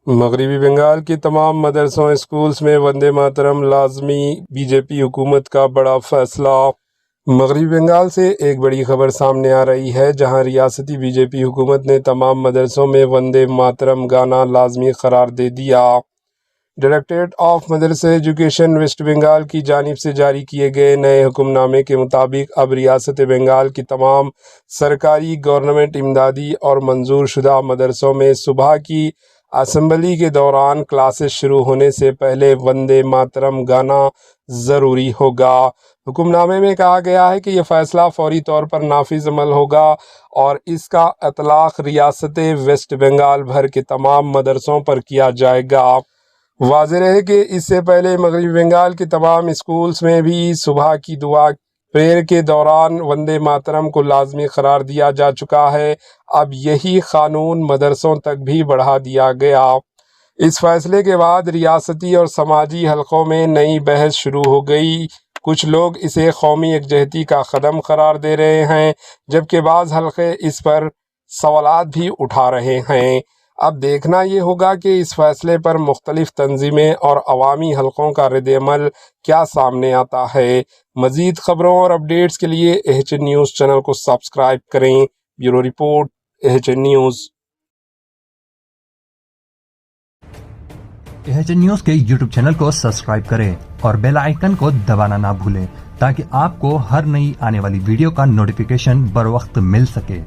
مغربی بنگال کے تمام مدرسوں اسکولز میں وندے ماترم لازمی، بی جے پی حکومت کا بڑا فیصلہ۔ مغربی بنگال سے ایک بڑی خبر سامنے آ رہی ہے، جہاں ریاستی بی جے پی حکومت نے تمام مدرسوں میں وندے ماترم گانا لازمی قرار دے دیا۔ ڈائریکٹوریٹ آف مدرسہ ایجوکیشن ویسٹ بنگال کی جانب سے جاری کیے گئے نئے حکم نامے کے مطابق اب ریاست بنگال کی تمام سرکاری، گورنمنٹ امدادی اور منظور شدہ مدرسوں میں صبح کی اسمبلی کے دوران کلاسز شروع ہونے سے پہلے وندے ماترم گانا ضروری ہوگا۔ حکم نامے میں کہا گیا ہے کہ یہ فیصلہ فوری طور پر نافذ عمل ہوگا اور اس کا اطلاق ریاست ویسٹ بنگال بھر کے تمام مدرسوں پر کیا جائے گا۔ واضح رہے کہ اس سے پہلے مغربی بنگال کے تمام اسکولز میں بھی صبح کی دعا پریئر کے دوران وندے ماترم کو لازمی قرار دیا جا چکا ہے۔ اب یہی قانون مدرسوں تک بھی بڑھا دیا گیا۔ اس فیصلے کے بعد ریاستی اور سماجی حلقوں میں نئی بحث شروع ہو گئی۔ کچھ لوگ اسے قومی یکجہتی کا قدم قرار دے رہے ہیں، جبکہ بعض حلقے اس پر سوالات بھی اٹھا رہے ہیں۔ اب دیکھنا یہ ہوگا کہ اس فیصلے پر مختلف تنظیمیں اور عوامی حلقوں کا رد عمل کیا سامنے آتا ہے۔ مزید خبروں اور اپڈیٹس کے لیے ایچ این نیوز چینل کو سبسکرائب کریں۔ Bureau report, H N news. H N news کے یوٹیوب چینل کو سبسکرائب کریں اور بیل آئیکن کو دبانا نہ بھولیں تاکہ آپ کو ہر نئی آنے والی ویڈیو کا نوٹیفیکیشن بر وقت مل سکے۔